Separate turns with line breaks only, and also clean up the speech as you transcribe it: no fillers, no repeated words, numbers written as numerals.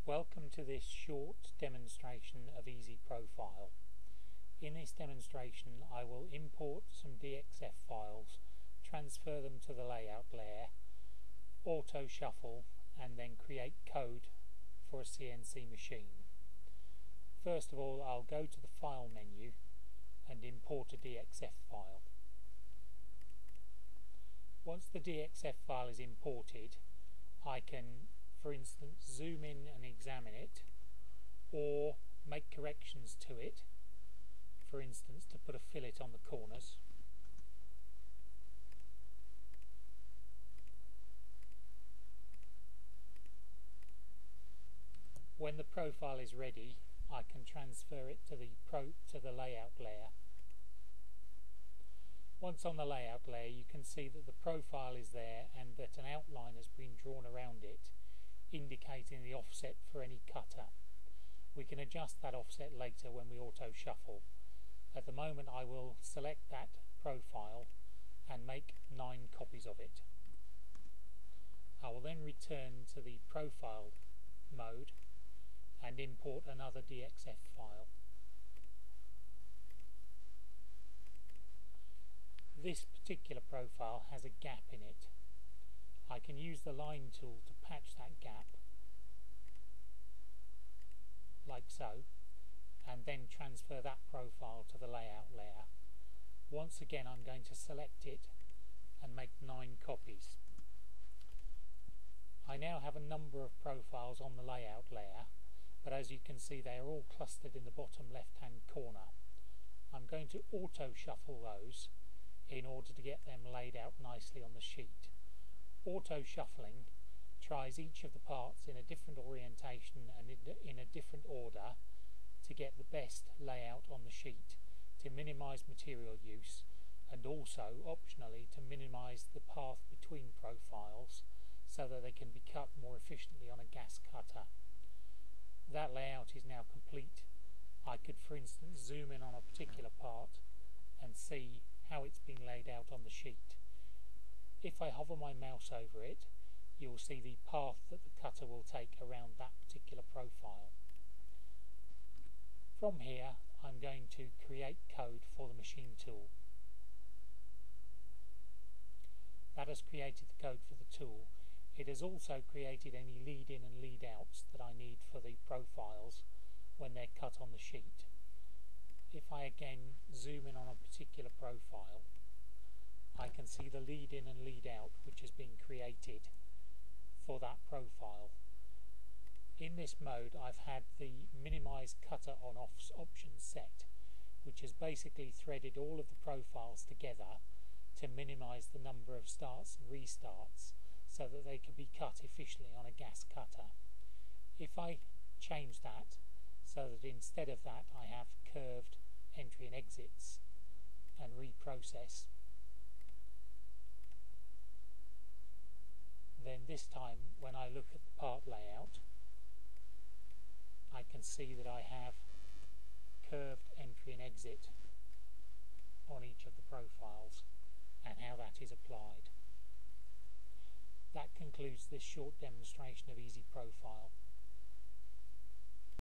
Welcome to this short demonstration of EaziProfile. In this demonstration I will import some DXF files, transfer them to the layout layer, auto shuffle and then create code for a CNC machine. First of all, I'll go to the file menu and import a DXF file. Once the DXF file is imported, I can, for instance, zoom in and examine it, or make corrections to it, for instance to put a fillet on the corners. When the profile is ready, I can transfer it to the layout layer. Once on the layout layer, you can see that the profile is there and that an outline has been drawn around it, indicating the offset for any cutter. We can adjust that offset later when we auto shuffle. At the moment I will select that profile and make 9 copies of it. I will then return to the profile mode and import another DXF file. This particular profile has a gap in it. I can use the line tool to patch that gap, like so, and then transfer that profile to the layout layer. Once again I'm going to select it and make 9 copies. I now have a number of profiles on the layout layer, but as you can see they are all clustered in the bottom left hand corner. I'm going to auto shuffle those in order to get them laid out nicely on the sheet. Auto shuffling tries each of the parts in a different orientation and in a different order to get the best layout on the sheet, to minimise material use and also optionally to minimise the path between profiles so that they can be cut more efficiently on a gas cutter. That layout is now complete. I could, for instance, zoom in on a particular part and see how it's been laid out on the sheet. If I hover my mouse over it, you'll see the path that the cutter will take around that particular profile. From here I'm going to create code for the machine tool. That has created the code for the tool. It has also created any lead in and lead outs that I need for the profiles when they're cut on the sheet. If I again zoom in on a particular profile, I can see the lead in and lead out which has been created for that profile. In this mode I've had the minimise cutter on offs option set, which has basically threaded all of the profiles together to minimise the number of starts and restarts so that they can be cut efficiently on a gas cutter. If I change that so that instead of that I have curved entry and exits and reprocess, then this time when I look at the part layout I can see that I have curved entry and exit on each of the profiles and how that is applied. That concludes this short demonstration of EaziProfile.